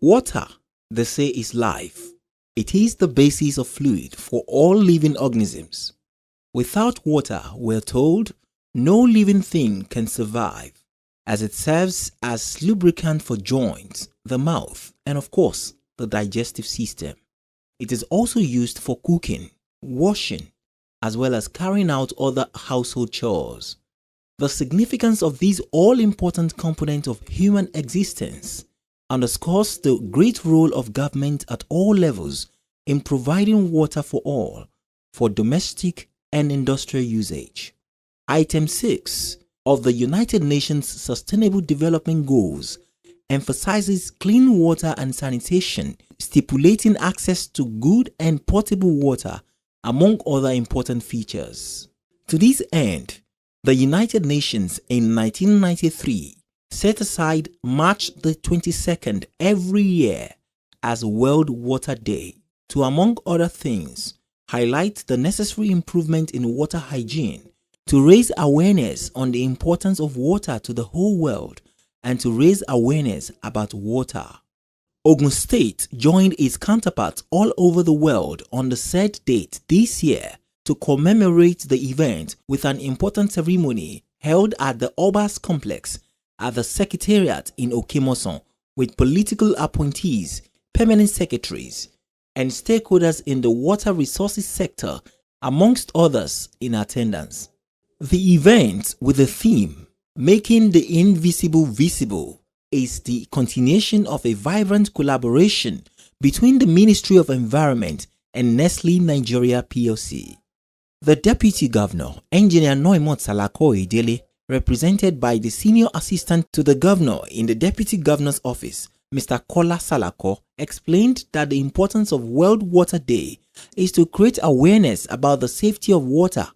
Water, they say, is life. It is the basis of fluid for all living organisms. Without water, we're told, no living thing can survive, as it serves as lubricant for joints, the mouth, and of course, the digestive system. It is also used for cooking, washing, as well as carrying out other household chores. The significance of these all-important components of human existence underscores the great role of government at all levels in providing water for all, for domestic and industrial usage. Item 6 of the United Nations Sustainable Development Goals emphasizes clean water and sanitation, stipulating access to good and potable water, among other important features. To this end, the United Nations in 1993 set aside March the 22nd every year as World Water Day to, among other things, highlight the necessary improvement in water hygiene, to raise awareness on the importance of water to the whole world, and to raise awareness about water. Ogun State joined its counterparts all over the world on the said date this year to commemorate the event with an important ceremony held at the Obas Complex at the Secretariat in Okemọsan, with political appointees, permanent secretaries, and stakeholders in the water resources sector, amongst others, in attendance. The event, with the theme, Making the Invisible Visible, is the continuation of a vibrant collaboration between the Ministry of Environment and Nestle Nigeria plc. The Deputy Governor, Engineer Noimot Salako Edele, represented by the Senior Assistant to the Governor in the Deputy Governor's Office, Mr. Kola Salako, explained that the importance of World Water Day is to create awareness about the safety of water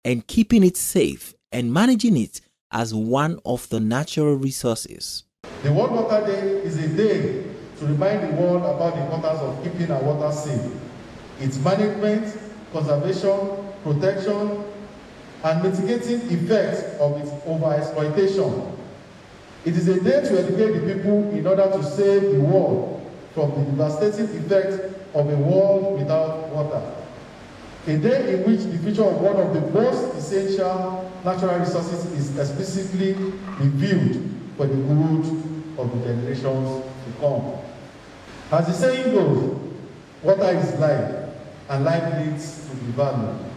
and keeping it safe and managing it as one of the natural resources. The World Water Day is a day to remind the world about the importance of keeping our water safe, its management, conservation, protection, and mitigating effects of its overexploitation. It is a day to educate the people in order to save the world from the devastating effects of a world without water. A day in which the future of one of the most essential natural resources is explicitly revealed for the good of the generations to come. As the saying goes, water is life, and life needs to be valued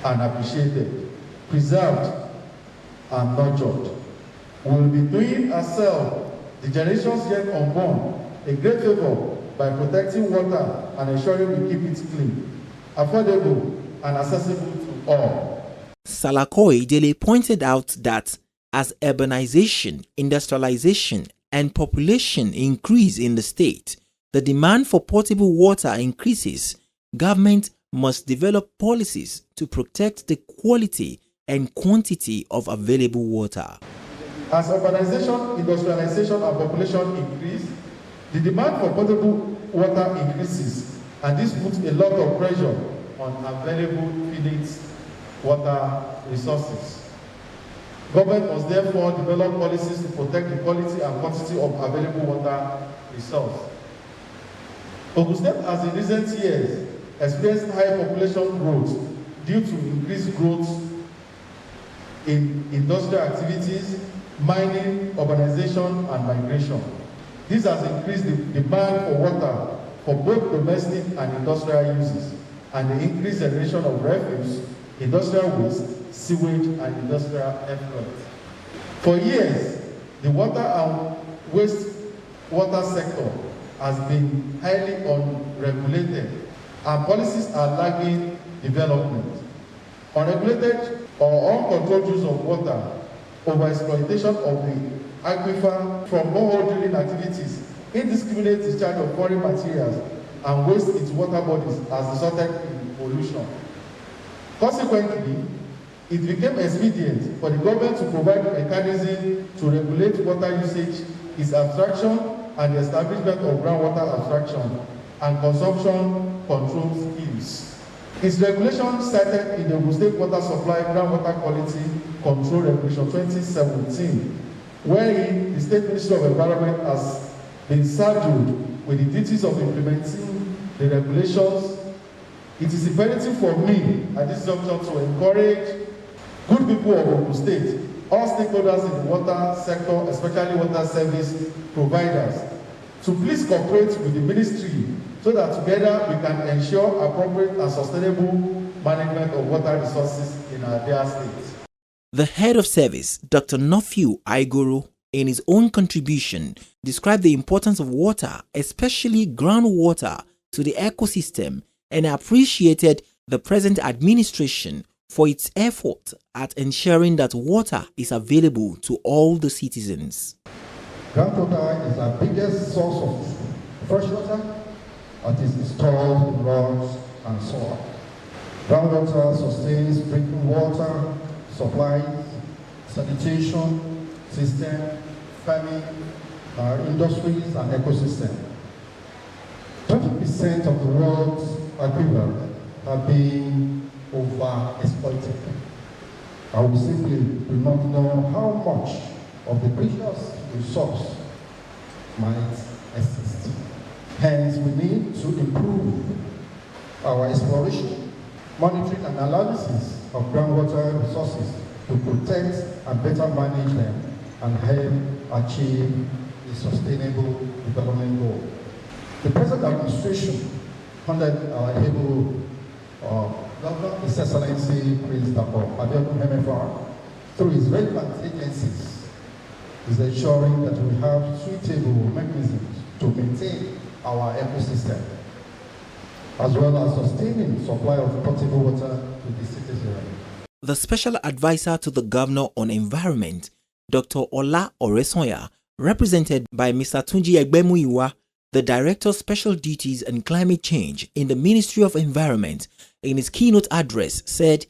and appreciated, preserved and nurtured. We will be doing ourselves, the generations yet unborn, a great favor by protecting water and ensuring we keep it clean, affordable and accessible to all. Salako Edele pointed out that as urbanization, industrialization, and population increase in the state, the demand for potable water increases. Government must develop policies to protect the quality and quantity of available water. As urbanization, industrialization, and population increase, the demand for potable water increases, and this puts a lot of pressure on available finite water resources. Government must therefore develop policies to protect the quality and quantity of available water resource. Ogun State has in recent years experienced high population growth due to increased growth in industrial activities, mining, urbanization, and migration. This has increased the demand for water for both domestic and industrial uses, and the increased generation of refuse, industrial waste, sewage, and industrial effluent. For years, the water and wastewater sector has been highly unregulated, and policies are lagging development. Unregulated or uncontrolled use of water, overexploitation of the aquifer from borehole drilling activities, indiscriminate discharge of foreign materials, and waste into water bodies has resulted in pollution. Consequently, it became expedient for the government to provide a mechanism to regulate water usage, its abstraction, and the establishment of groundwater abstraction and consumption control schemes. Its regulation started in the Ogun State Water Supply Groundwater Quality Control Regulation 2017, wherein the State Ministry of Environment has been saddled with the duties of implementing the regulations, it is imperative for me at this juncture to encourage good people of Ogun State, all stakeholders in the water sector, especially water service providers, to please cooperate with the ministry so that together we can ensure appropriate and sustainable management of water resources in our dear state. The head of service, Dr. Nofiu Aigoro, in his own contribution, described the importance of water, especially groundwater, to the ecosystem and appreciated the present administration for its effort at ensuring that water is available to all the citizens. Groundwater is our biggest source of fresh water that is stored in rocks and soil. Groundwater sustains drinking water, supplies, sanitation, system, farming, industries, and ecosystem. 20% of the world's aquifers are being overexploited. And we simply do not know how much of the precious resource might exist. Hence, we need to improve our exploration, monitoring, and analysis of groundwater resources to protect and better manage them and help achieve a sustainable development goal. The present administration, under our able Governor, His Excellency Prince Abeokuta, through his relevant agencies, is ensuring that we have suitable mechanisms to maintain our ecosystem, as well as sustaining supply of potable water to the citizenry. The Special Advisor to the Governor on Environment, Dr. Ola Oresonya, represented by Mr. Tunji Egbemuyiwa, the Director of Special Duties and Climate Change in the Ministry of Environment, in his keynote address said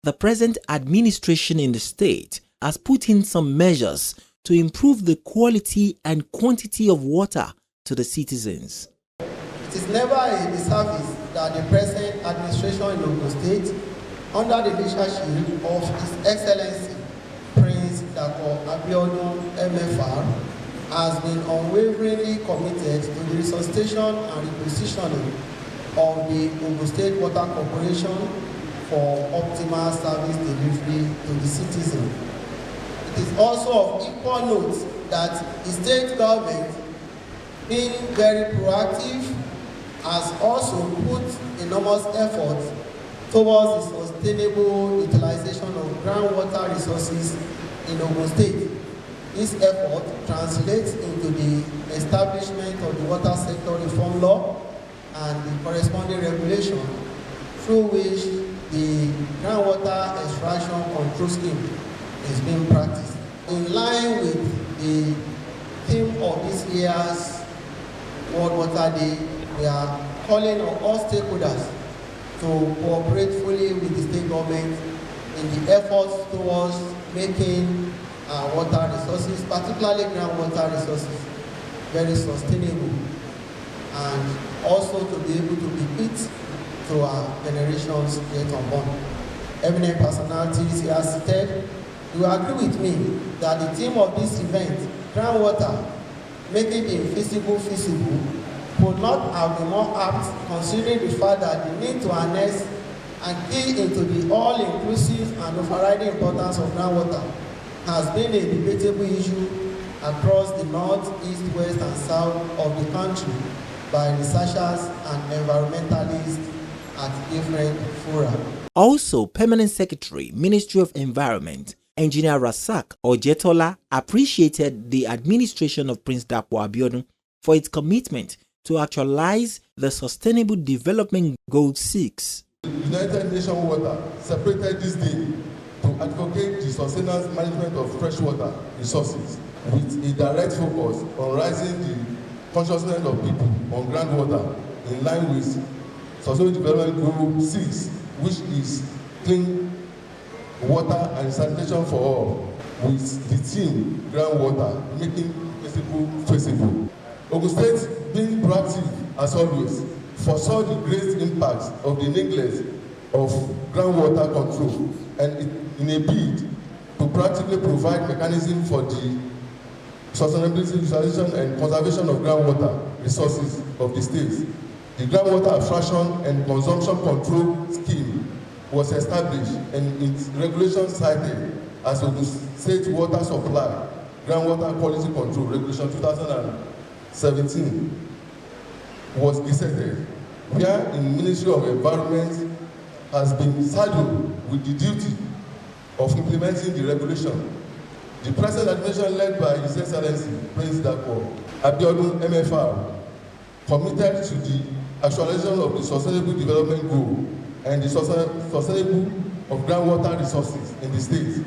the present administration in the state has put in some measures to improve the quality and quantity of water to the citizens. It is never a disservice that the present administration in Ogun State, under the leadership of His Excellency Prince Abeokuta MFR, has been unwaveringly committed to the resuscitation and repositioning of the Ogun State Water Corporation for optimal service delivery to the citizen. It is also of equal note that the state government, being very proactive, has also put enormous effort towards the sustainable utilization of groundwater resources in Ogun State. This effort translates into the establishment of the Water Sector Reform Law and the corresponding regulation through which the groundwater extraction control scheme is being practiced. In line with the theme of this year's World Water Day, we are calling on all stakeholders to cooperate fully with the state government in the efforts towards making water resources, particularly groundwater resources, very sustainable, and also to be able to bequeath to our generations yet unborn. Eminent personalities here seated, you agree with me that the theme of this event, groundwater, making the invisible feasible, would not have been more apt considering the fact that the need to harness and key into the all-inclusive and overriding importance of groundwater has been a debatable issue across the north, east, west, and south of the country by researchers and environmentalists at different fora. Also, Permanent Secretary, Ministry of Environment, Engineer Rasak Ojetola, appreciated the administration of Prince Dapo Abiodun for its commitment to actualize the Sustainable Development Goal 6. The United Nations Water separated this day to advocate the sustainable management of freshwater resources with a direct focus on raising the consciousness of people on groundwater in line with Sustainable Development Goal 6, which is clean water and sanitation for all, with the theme groundwater making feasible. Ogun State, being proactive as always, foresaw the great impact of the neglect of groundwater control and in a bid to practically provide mechanism for the sustainability, utilization, and conservation of groundwater resources of the state. The groundwater abstraction and consumption control scheme was established and its regulations cited as Ogun State Water Supply Groundwater Quality Control Regulation 2017 was gazetted, where the Ministry of Environment has been saddled with the duty of implementing the regulation. The present administration, led by His Excellency Prince Abeokuta MFR, committed to the actualization of the Sustainable Development Goal and the sustainable of groundwater resources in the state.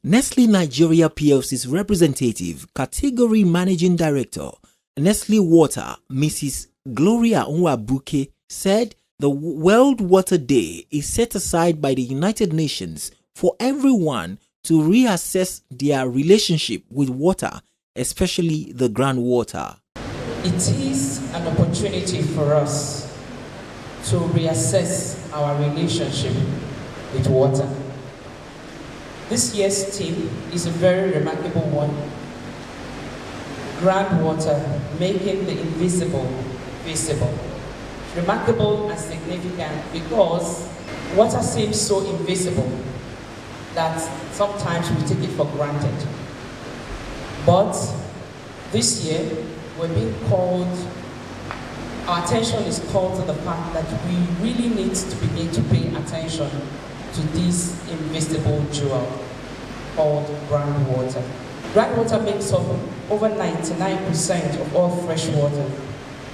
Nestle Nigeria PLC's representative, Category Managing Director, Nestle Water, Mrs. Gloria Nwabuke, said the World Water Day is set aside by the United Nations for everyone to reassess their relationship with water, especially the groundwater. It is an opportunity for us to reassess our relationship with water. This year's theme is a very remarkable one. Groundwater, making the invisible visible. Remarkable and significant because water seems so invisible that sometimes we take it for granted. But this year, we're being called, our attention is called to the fact that we really need to begin to pay attention to this invisible jewel called groundwater. Groundwater makes up over 99% of all fresh water.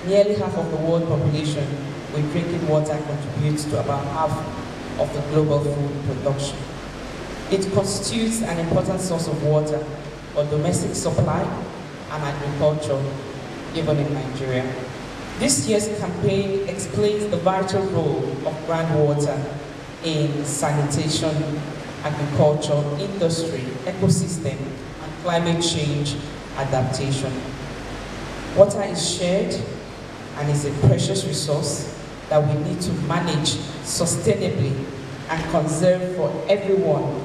Nearly half of the world population with drinking water contributes to about half of the global food production. It constitutes an important source of water for domestic supply and agriculture, even in Nigeria. This year's campaign explains the vital role of groundwater in sanitation, agriculture, industry, ecosystem, and climate change adaptation. Water is shared and is a precious resource that we need to manage sustainably and conserve for everyone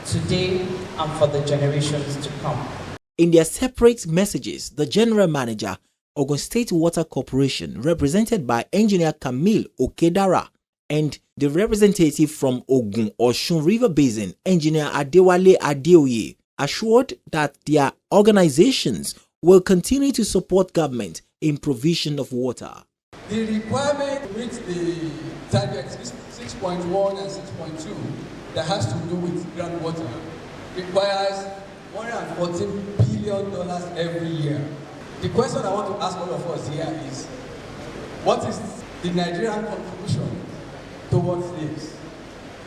today and for the generations to come. In their separate messages, the General Manager, Ogun State Water Corporation, represented by Engineer Camille Okedara, and the representative from Ogun Osun River Basin, Engineer Adewale Adeoye, assured that their organizations will continue to support government in provision of water. The requirement to meet the targets 6.1 and 6.2 that has to do with groundwater requires $114 billion every year. The question I want to ask all of us here is, what is the Nigerian contribution towards this?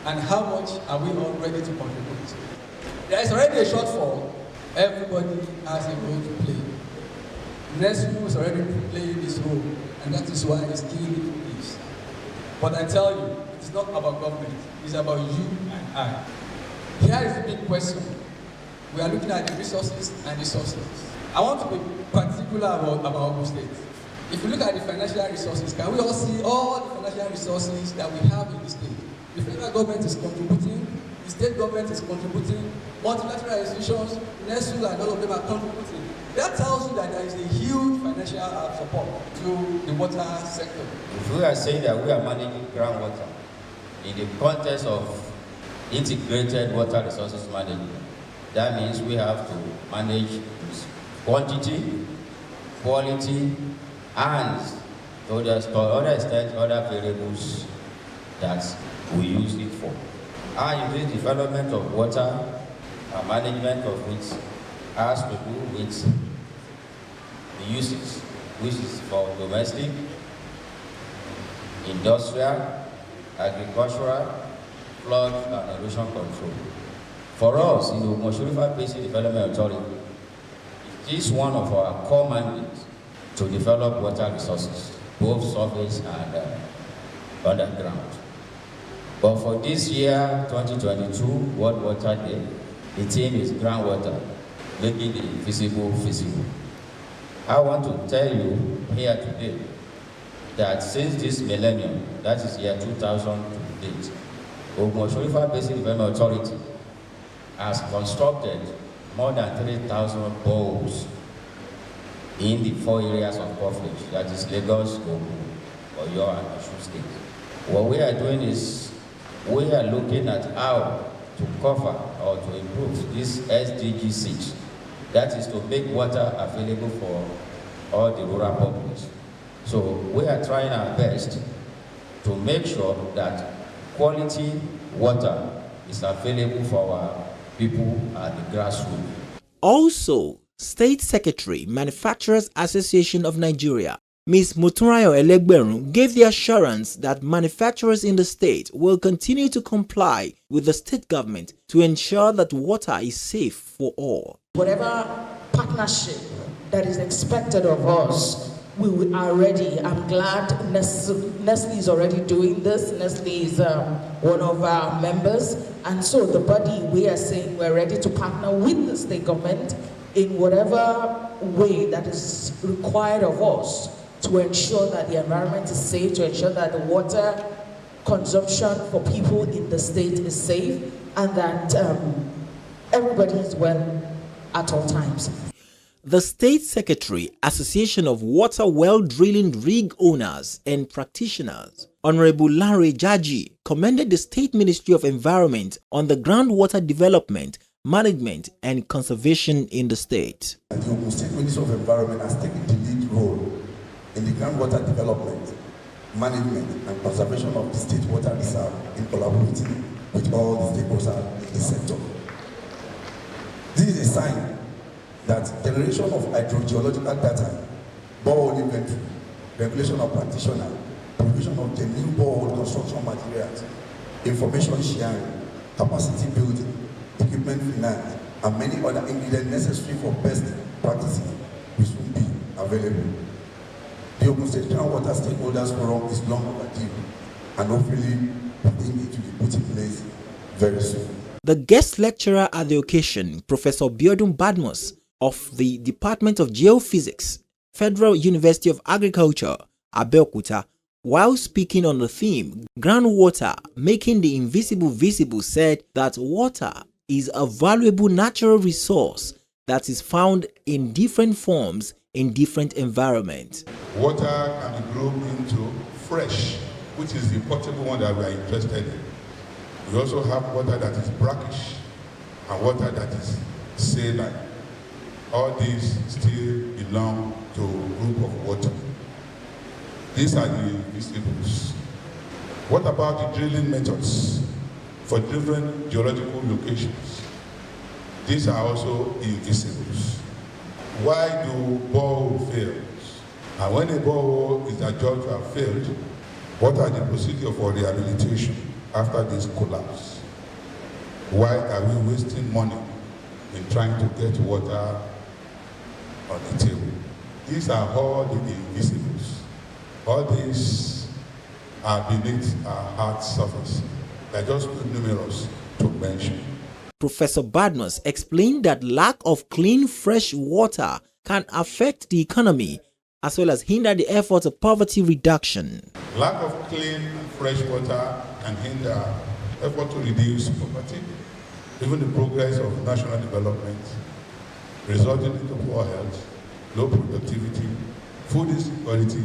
And how much are we all ready to contribute? There is already a shortfall. Everybody has a role to play. Nestle is already playing this role, and that is why it's killing it with this. But I tell you, it's not about government, it's about you and I. Here is the big question. We are looking at the resources and the sources. I want to be particular about Ogun State. If you look at the financial resources, can we all see all the financial resources that we have in the state? The federal government is contributing, the state government is contributing, multilateral institutions, Nestle and all of them are contributing. That tells you that there is a huge financial support to the water sector. If we are saying that we are managing groundwater in the context of integrated water resources management, that means we have to manage quantity, quality, and to other extent, other variables that we use it for. And in the development of water, management of which has to do with the uses, which is for domestic, industrial, agricultural, flood and erosion control. For us, in the Ogun Basin Development Authority, it is one of our core mandates to develop water resources, both surface and underground. But for this year, 2022, World Water Day, the theme is groundwater, making the invisible visible. I want to tell you here today that since this millennium, that is year 2000 to date, Ogun Basin Development Authority has constructed more than 3,000 boreholes in the 4 areas of coverage, that is Lagos, Ogun, Oyo, and Osun State. What we are doing is we are looking at how to cover or to improve this SDG 6. That is to make water available for all the rural populace. So we are trying our best to make sure that quality water is available for our people at the grassroots. Also, State Secretary, Manufacturers Association of Nigeria, Ms. Motunrayo Elegberun, gave the assurance that manufacturers in the state will continue to comply with the state government to ensure that water is safe for all. Whatever partnership that is expected of us, we are ready. I'm glad Nestle is already doing this. Nestle is one of our members. And so the body, we are saying we're ready to partner with the state government in whatever way that is required of us to ensure that the environment is safe, to ensure that the water consumption for people in the state is safe, and that everybody is well at all times. The State Secretary, Association of Water Well Drilling Rig Owners and Practitioners, Honorable Larry Jaji, commended the State Ministry of Environment on the groundwater development, management and conservation in the state. The Ogun State Ministry of Environment has taken the lead role in the groundwater development, management and conservation of the state water reserve in collaborating with all the stakeholders in the sector. This is a sign that generation of hydrogeological data, borehole inventory, regulation of practitioners, provision of the new borehole construction materials, information sharing, capacity building, equipment finance, and many other ingredients necessary for best practices will soon be available. The Ogun State Groundwater Stakeholders Forum is long overdue, and hopefully we think it will be put in place very soon. The guest lecturer at the occasion, Professor Biodun Badmus of the Department of Geophysics, Federal University of Agriculture, Abeokuta, while speaking on the theme, Groundwater, Making the Invisible Visible, said that water is a valuable natural resource that is found in different forms in different environments. Water can be grown into fresh, which is the potable one that we are interested in. We also have water that is brackish and water that is saline. All these still belong to a group of water. These are the invisibles. What about the drilling methods for different geological locations? These are also invisibles. Why do borehole fail? And when a borehole is adjudged to have failed, what are the procedures for rehabilitation after this collapse? Why are we wasting money in trying to get water on the table? These are all the invisibles. All these are beneath our hard surface. They're just too numerous to mention. Professor Badmus explained that lack of clean, fresh water can affect the economy as well as hinder the efforts of poverty reduction. Lack of clean, fresh water can hinder effort to reduce poverty, even the progress of national development, resulting into poor health, low productivity, food insecurity,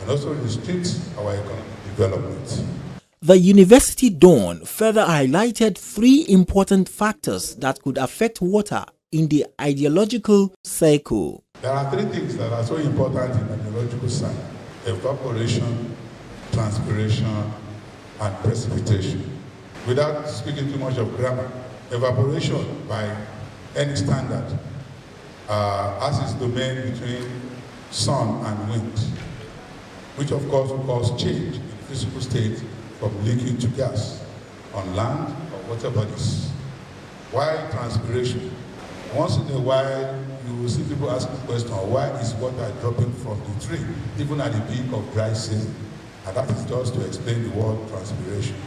and also restrict our economic development. The University Dawn further highlighted 3 important factors that could affect water in the ideological cycle. There are 3 things that are so important in the ideological cycle: evaporation, transpiration, and precipitation. Without speaking too much of grammar, evaporation by any standard has its domain between sun and wind, which of course will cause change in the physical state from liquid to gas on land or water bodies. Why transpiration? Once in a while, you will see people ask the question, why is water dropping from the tree, even at the peak of dry season? And that is just to explain the word transpiration.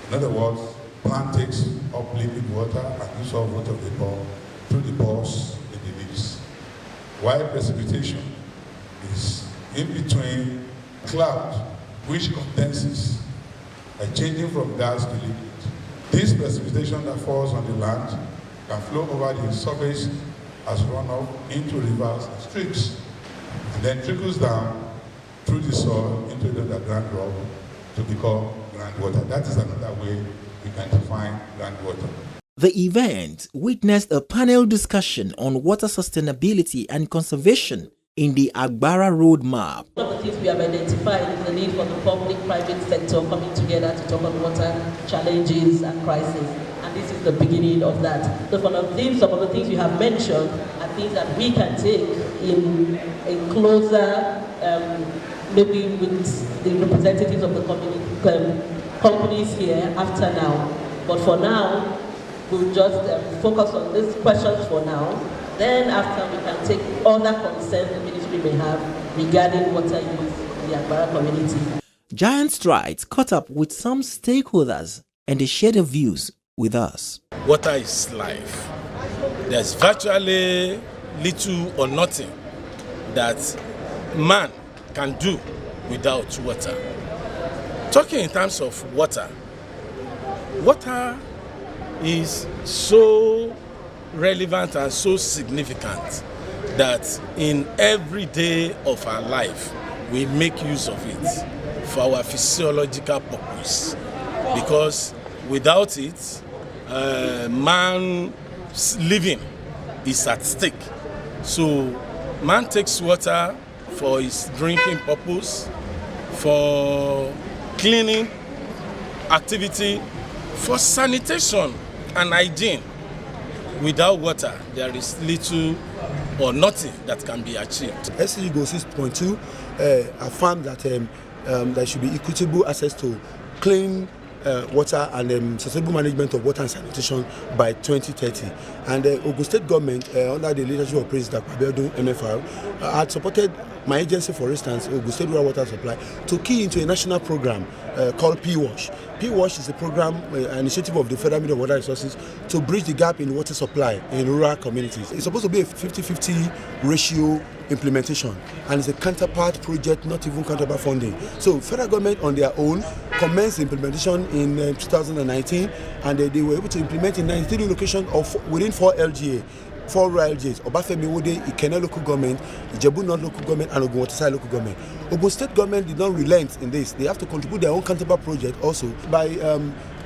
In other words, plant takes up liquid water and dissolve water vapor through the pores in the leaves. Why precipitation is in between cloud, which condenses and changing from gas to liquid. This precipitation that falls on the land can flow over the surface as runoff into rivers and strips and then trickles down through the soil into the underground rock to become groundwater. That is another way we can define groundwater. The event witnessed a panel discussion on water sustainability and conservation in the Agbara Roadmap. One of the things we have identified is the need for the public-private sector coming together to talk on water challenges and crises. And this is the beginning of that. So some of the things you have mentioned are things that we can take in closer, maybe with the representatives of the companies here after now. But for now, we'll just focus on these questions for now. Then after, we can take other concerns the ministry may have regarding water use in the Agbara community. Giant Strides caught up with some stakeholders and they shared their views with us. Water is life. There's virtually little or nothing that man can do without water. Talking in terms of water, water is so relevant and so significant that in every day of our life we make use of it for our physiological purpose, because without it man's living is at stake. So man takes water for his drinking purpose, for cleaning activity, for sanitation and hygiene. Without water, there is little or nothing that can be achieved. SCG Goal 6.2 affirmed that there should be equitable access to clean water and sustainable management of water and sanitation by 2030. And Ogun State government, under the leadership of President Abeokuta MFR, had supported my agency, for instance, Ogun State Rural Water Supply, to key into a national program called P-Wash. P-Wash is a program, an initiative of the Federal Ministry of Water Resources to bridge the gap in water supply in rural communities. It's supposed to be a 50-50 ratio implementation, and it's a counterpart project, not even counterpart funding. So federal government on their own commenced implementation in 2019, and they were able to implement in 93 locations within 4 LGA. 4 rural LGAs: Obafemi Wode, Ikenne local government, Ijebu North local government, and Ogun Waterside local government. Ogun State government did not relent in this. They have to contribute their own counterpart project also by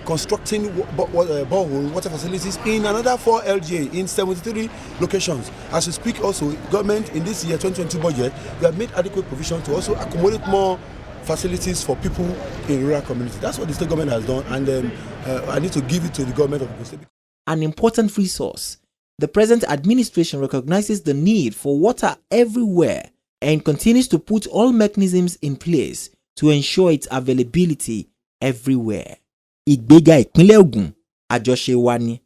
constructing borehole water facilities in another 4 LGA in 73 locations. As we speak also, government in this year 2022 budget, we have made adequate provision to also accommodate more facilities for people in rural communities. That's what the state government has done, and I need to give it to the government of Ogun State. An important resource. The present administration recognizes the need for water everywhere and continues to put all mechanisms in place to ensure its availability everywhere. Ìgbéga ìpínlẹ̀ Ògùn, àjọṣe wa ni.